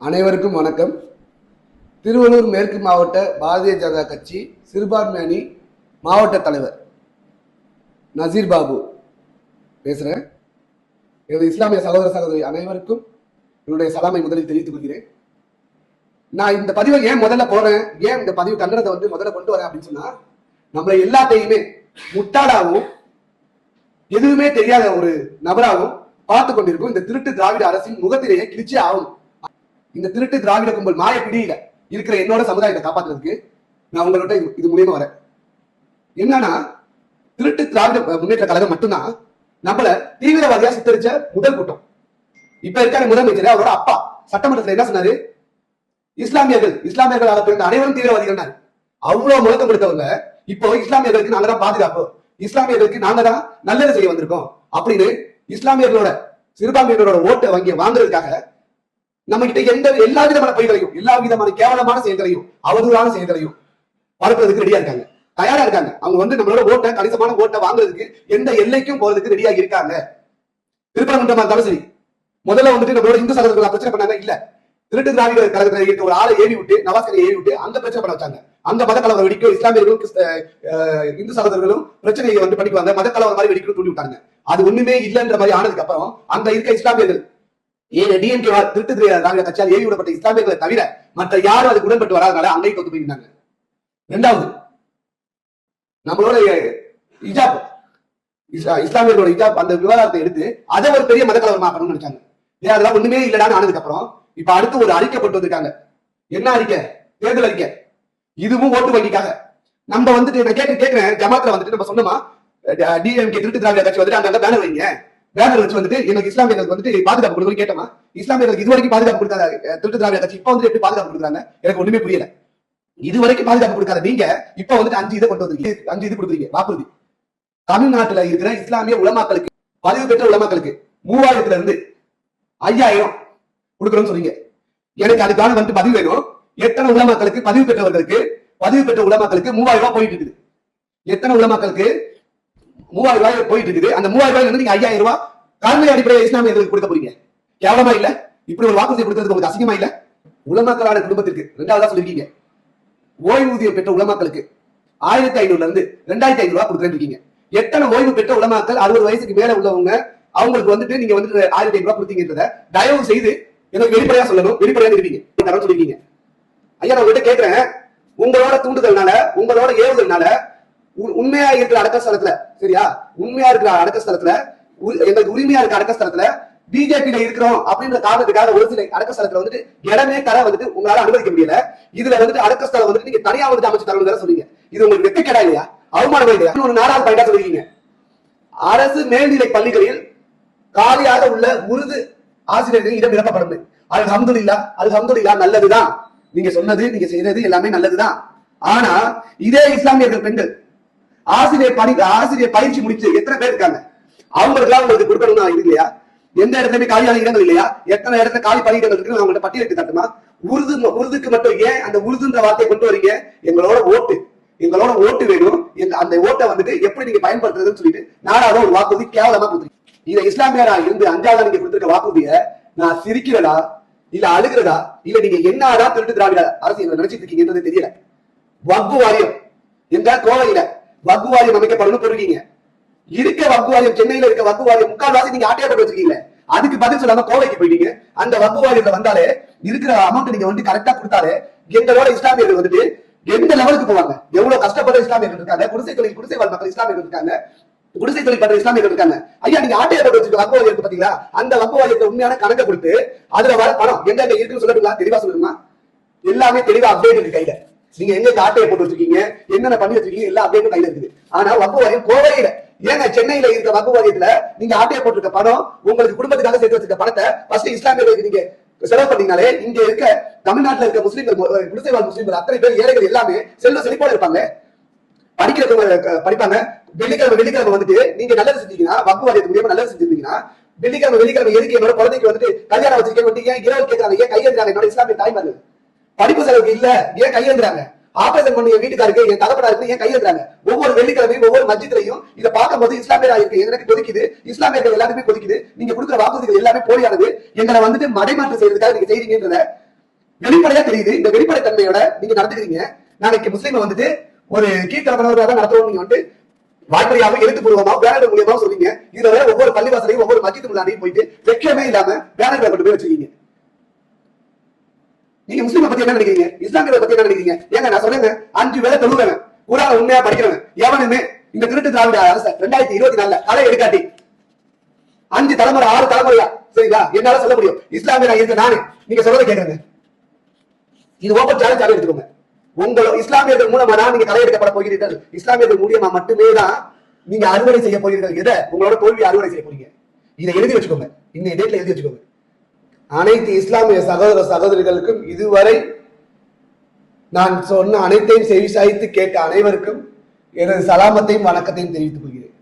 அனைவருக்கும் வணக்கம். திருவள்ளூர் மேற்கு மாவட்ட பாரதிய ஜனதா கட்சி சிறுபான்மை அணி மாவட்ட தலைவர் நசீர் பாபு பேசுகிறேன். எனது இஸ்லாமிய சகோதர சகோதரி அனைவருக்கும் என்னுடைய சலாமை முதலில் தெரிவித்துக் கொள்கிறேன். நான் இந்த பதிவை ஏன் முதல்ல போறேன், ஏன் இந்த பதிவு கண்டனத்தை முதல்ல கொண்டு வரேன் அப்படின்னு சொன்னா, நம்மளை எல்லாத்தையுமே முட்டாளாகவும் எதுவுமே தெரியாத ஒரு நபராகவும் பார்த்து கொண்டிருக்கும் இந்த திருட்டு திராவிட அரசின் முகத்திலேயே கிழிச்சே ஆகும். இந்த திருட்டு திராவிட கும்பல் மாய பிடியில இருக்கிற என்னோட சமுதாயத்தை காப்பாற்றுறதுக்கு நான் உங்கள்கிட்ட இது மூலியமா வரேன். என்னன்னா, திருட்டு திராவிட முன்னேற்ற கழகம் மட்டும்தான் நம்மள தீவிரவாதியா சித்தரிச்ச முதல் கூட்டம். இப்ப இருக்க முதலமைச்சர் அவரோட அப்பா சட்டமன்றத்தில் என்ன சொன்னாரு, இஸ்லாமியர்களாக பிறந்த அனைவரும் தீவிரவாதிகள். அவ்வளவு முழக்கம் கொடுத்தவங்க இப்போ இஸ்லாமியர்களுக்கு நாங்க தான் பாதுகாப்பு, இஸ்லாமியர்களுக்கு நாங்க தான் நல்லது செய்ய வந்திருக்கோம் அப்படின்னு இஸ்லாமியர்களோட சிறுபான்மையினரோட ஓட்டை வாங்குறதுக்காக நம்ம கிட்ட எல்லா விதமான பொய்களையும் எல்லா விதமான கேவலமான செயல்களையும் அவதூறான செயல்களையும் பரப்புறதுக்கு ரெடியா இருக்காங்க, தயாரா இருக்காங்க. அவங்க நம்மளோட ஓட்டை கணிசமான ஓட்டை வாங்குறதுக்கு எந்த எல்லைக்கும் போறதுக்கு ரெடியா இருக்காங்க. திருப்பரங்குன்றமா இருந்தாலும் சரி, முதல்ல நம்மளோட இந்து சகோதரர்கள் பிரச்சனை பண்ணாங்க. இல்ல, திருட்டு திராவிட கழகத்துல இருக்க ஒரு ஆளை ஏவி விட்டு நவாஸ்கரை ஏவி விட்டு அங்க பிரச்சனை பண்ண வச்சாங்க. அங்க மத கலவரம் வெடிக்கும், இஸ்லாமியர்களும் இந்து சகோதரர்களும் பிரச்சனையை படிக்குவாங்க, மத கலவரம் மாதிரி வெடிக்கணும் தூண்டி விட்டாங்க. அது ஒண்ணுமே இல்லைன்ற மாதிரி ஆனதுக்கு அப்புறம் அங்க இருக்க இஸ்லாமியர்கள் டிஎம்கே திருட்டு திராவிட கட்சியால் ஏவி விடப்பட்ட இஸ்லாமியர்களை தவிர மற்ற யாரும் அதுக்கு உடன்பட்டு வராதனால அங்கேயும் தோத்து போயிருந்தாங்க. இரண்டாவது, நம்மளோட இஜாப், இஸ்லாமியர்களோட இஜாப் அந்த விவகாரத்தை எடுத்து அதை ஒரு பெரிய மத கலவரமாக்கணும்னு நினைச்சாங்க. அதெல்லாம் ஒண்ணுமே இல்லடான்னு ஆனதுக்கு அப்புறம் இப்ப அடுத்து ஒரு அறிக்கை போட்டு வந்திருக்காங்க. என்ன அறிக்கை? தேர்தல் அறிக்கை. இதுவும் ஓட்டு வங்கிக்காக. நம்ம நான் கேட்கிறேன், ஜமாத்துல நம்ம சொன்னோமா, டிஎம்கே திருட்டு திராவிட கட்சி அங்க பேனர் வைங்க, பேனர் வச்சு எனக்கு இஸ்லாமியர்களுக்கு பாதுகாப்பு கொடுக்கணும் கேட்டோமா? இஸ்லாமியர்களுக்கு இதுவரைக்கும் பாதுகாப்பு கொடுக்காத திருட்டு திராவிட கட்சி இப்ப எப்படி பாதுகாப்பு கொடுக்குறாங்க எனக்கு ஒண்ணுமே புரியல. இதுவரைக்கும் பாதுகாப்பு கொடுக்காத நீங்க இப்ப 5 இதை கொண்டு வந்திருக்கீங்க, 5 இது கொடுக்குறீங்க வாக்குறுதி. தமிழ்நாட்டுல இருக்கிற இஸ்லாமிய உலமாக்களுக்கு, பதிவு பெற்ற உலமாக்களுக்கு 3000 இருந்து 5000 கொடுக்கணும்னு சொன்னீங்க. எனக்கு அதுக்கான பதிவு வேணும். எத்தனை உலமாக்களுக்கு பதிவு பெற்றவர்களுக்கு, பதிவு பெற்ற உலமாக்களுக்கு 3000 ரூபாய் போயிட்டு இருக்குது? எத்தனை உலமாக்களுக்கு 3000 ரூபாய் போயிட்டு இருக்குது? அந்த 3000 ரூபாயில இருந்து நீங்க 5000 ரூபாய் கல்வி அடிப்படையில் இஸ்லாமியர்களுக்கு கொடுக்க போறீங்க. கேவலமா இல்ல? இப்படி ஒரு வாக்குறுதி கொடுத்தது உங்களுக்கு அசிங்கமா இல்ல? உலமாக்களான குடும்பத்திற்கு இரண்டாவதா சொல்லிருக்கீங்க, ஓய்வூதியம் பெற்ற உலமாக்களுக்கு 1500 இருந்து 2500 ரூபாய் கொடுத்துருக்கீங்க. எத்தனை ஓய்வு பெற்ற உலமாக்கள் 60 வயசுக்கு மேல உள்ளவங்க அவங்களுக்கு நீங்க 1500 ரூபாய் கொடுத்தீங்கன்றத தயவு செய்து எனக்கு வெளிப்படையா சொல்லணும், வெளிப்படையா இருப்பீங்க சொல்லிருக்கீங்க. ஐயா, நான் உங்ககிட்ட கேட்கிறேன், உங்களோட தூண்டுதல்னால, உங்களோட ஏவுதல்னால உண்மையா இருக்கிற அடக்க ஸ்தலத்துல, சரியா, உண்மையா இருக்கிற அடக்க ஸ்தலத்துல, எங்களுக்கு உரிமையா இருக்க அடக்க ஸ்தலத்துல பிஜேபியில இருக்கிறோம் அப்படின்ற காரணத்துக்காக ஒரு சில அடக்க ஸ்தலத்துல இடமே தர உங்களால அனுமதிக்க முடியல. இதுல அடக்க ஸ்தலம் நீங்க தனியா அமைச்சு தரணும் சொல்றீங்க. இது உங்களுக்கு வெட்கக்கேடா இல்லையா? அவமானமா இல்லையா? ஒரு 4வது பாயிண்டா சொல்லிருக்கீங்க, அரசு மேல்நிலை பள்ளிகளில் காலியாக உள்ள உருது ஆசிரியர்கள் இடம் நிரப்பப்படும். அல்ஹம்துலில்லாஹ், நல்லதுதான். நீங்க சொன்னது, நீங்க செய்தது எல்லாமே நல்லதுதான். ஆனா இதே இஸ்லாமியர்கள் பெண்கள் ஆசிரியர் பயிற்சி முடிச்சு எத்தனை பேர் இருக்காங்க? அவங்களுக்கு உங்களுக்கு கொடுக்கணும்னு இது இல்லையா? எந்த இடத்துலயுமே காலியான இடங்கள் இல்லையா? எத்தனை இடத்துல காலி பணியிடங்கள் இருக்கு அவங்கள்ட்ட பட்டியலிட்டு தட்டுமா? உருதுக்கு மட்டும் ஏன் அந்த உருதுன்ற வார்த்தையை கொண்டு வரீங்க? எங்களோட ஓட்டு வேணும். அந்த ஓட்டை எப்படி நீங்க பயன்படுத்துறதுன்னு சொல்லிட்டு நாடாவது ஒரு வாக்குறுதி கேவலமா கொடுத்துருக்கீங்க. இதை இஸ்லாமியரா இருந்து 5வது நீங்க கொடுத்திருக்க வாக்குறுதிய நான் சிரிக்கிறதா இல்ல அழுகிறதா இல்ல நீங்க என்னதான் திருட்டு திராவிட அரசியல் நினைச்சிட்டு இருக்கீங்கன்றது தெரியல. வக்ஃபு வாரியம் எங்க கோவையில வக்ஃபு வாரியம் அமைக்கப்படணும் போறீங்க. இருக்க வக்ஃபு வாரியம், சென்னையில இருக்க வக்ஃபு வாரியம் முக்கால்வாசி நீங்க ஆட்டையா போட்டு வச்சிருக்கீங்க. அதுக்கு பதில் சொல்லாம கோவைக்கு போயிட்டீங்க. அந்த வக்ஃபு வாரியத்துல வந்தாலே இருக்கிற அமௌண்ட் நீங்க கரெக்டா கொடுத்தாலே எங்களோட இஸ்லாமியர்கள் எந்த லெவலுக்கு போவாங்க? எவ்வளவு கஷ்டப்படுற இஸ்லாமியர்கள் இருக்காங்க, குடிசை வாழ் மக்கள் இஸ்லாமியர்கள் இருக்காங்க, குடிசை தொழில் பண்ற இஸ்லாமியர்கள் இருக்காங்க. ஐயா, நீங்க ஆட்டையா போட்டு வச்சிருக்க வக்ஃபு வாரியம் பாத்தீங்களா? அந்த வக்ஃபு வாரியத்தை உண்மையான கணக்கை கொடுத்து அதுல வர பணம் எங்க இருக்குன்னு சொல்லட்டுங்களா? தெளிவா சொல்லுங்க. எல்லாமே தெளிவா அப்டேட் இருக்கு கையில. நீங்க எங்க ஆட்டையை போட்டு வச்சிருக்கீங்க, என்னென்ன பண்ணி வச்சிருக்கீங்க, எல்லா அப்டேட்டும் கையில இருக்குது. ஆனா வக்ஃபு வாரியம் கோவையில, ஏங்க சென்னையில இருக்க வக்ஃபு வாரியத்துல நீங்க ஆட்டையை போட்டிருக்க பணம், உங்களுக்கு குடும்பத்துக்காக சேர்த்து வச்சிருக்க பணத்தை ஃபர்ஸ்ட் இஸ்லாமியர்களுக்கு நீங்க செலவு பண்ணீங்கனாலே இங்க இருக்க தமிழ்நாட்டுல இருக்க முஸ்லீம்கள், குடிசை வாழ் முஸ்லீம்கள் அத்தனை பேர் ஏழைகள் எல்லாமே செல்வ செழிப்போட இருப்பாங்க, படிப்பாங்க. வெள்ளிக்கிழமை நீங்க நல்லது செஞ்சீங்கன்னா, வக்ஃபு வாரியத்து மூலியமா நல்லது செஞ்சிருந்தீங்கன்னா, வெள்ளிக்கிழமை எதுக்கு என்னோட குழந்தைக்கு கல்யாணம் வச்சிருக்கேன் ஏன் இரவு கேட்கறாங்க? ஏன் கையெழுந்தாங்க? என்னோட இஸ்லாமிய தாய்மார்கள் படிப்பு செலவுக்கு இல்ல ஏன் கையெழுந்துறாங்க? ஆபரேஷன் பண்ணி என் வீட்டுக்காருக்கு, என் தகப்பனாருக்கு ஏன் கையெழுந்துறாங்க? ஒவ்வொரு வெள்ளிக்கிழமையும் ஒவ்வொரு மஸ்ஜித்லையும் இதை பார்க்கும்போது இஸ்லாமியரா இருக்கு எனக்கு கொதிக்குது, இஸ்லாமியர்கள் எல்லாருமே கொதிக்குது. நீங்க கொடுக்குற வாக்குறுதிகள் எல்லாமே போலியானது, எங்களை மடைமாற்றம் செய்யறதுக்காக நீங்க செய்றீங்கன்றத வெளிப்படையா தெரியுது. இந்த வெளிப்படை தன்மையோட நீங்க நடந்துக்கிறீங்க. நாளைக்கு முஸ்லீம் வந்துட்டு ஒரு கீழ்த்தரப்பனவராக தான் நடத்துவோம். நீங்க வந்து வாய்ப்பறியாம எழுத்துப்பூர்வமா பேனர் மூலியமா சொல்றீங்க. இதுல வேற ஒவ்வொரு பள்ளிவாசலையும் ஒவ்வொரு மஸ்ஜித் முன்னாடியும் போயிட்டு வெக்கமே இல்லாம பேனர்களை கொண்டு போய் வச்சிருக்கீங்க. நீங்க முஸ்லீமை பத்தி என்ன நினைக்கிறீங்க? இஸ்லாமியர்களை பத்தி என்ன நினைக்கிறீங்க? ஏங்க நான் சொல்றேங்க, 5 வேளை தொழுவேன், குர்ஆனை உண்மையா படிக்கிறவன் எவனுமே இந்த திருட்டு திராவிட அரசு 2024 களை எடுக்காட்டி 5 தலைமுறை 6 தலைமுறையா சரிங்களா என்னால சொல்ல முடியும் இஸ்லாமியரா இருக்க நானே. நீங்க சொல்றதை கேட்கறேங்க. இது ஓபன் சேலஞ்சாக எடுத்துக்கோங்க. உங்களோட இஸ்லாமியர்கள் மூலமா தான் நீங்க தலையெடுக்கப்பட போகிறீர்கள். இஸ்லாமியர்கள் மூலியமா மட்டுமே தான் நீங்க அறுவடை செய்ய போகிறீர்கள். எதை? உங்களோட தோல்வி அறுவடை செய்ய போறீங்க. இதை எழுதி வச்சுக்கோங்க. இன்னைய டேட்ல எழுதி வச்சுக்கோங்க. அனைத்து இஸ்லாமிய சகோதர சகோதரிகளுக்கும் இதுவரை நான் சொன்ன அனைத்தையும் செவிசாய்த்து கேட்ட அனைவருக்கும் எனது சலாமத்தையும் வணக்கத்தையும் தெரிவித்துக் கொள்கிறேன்.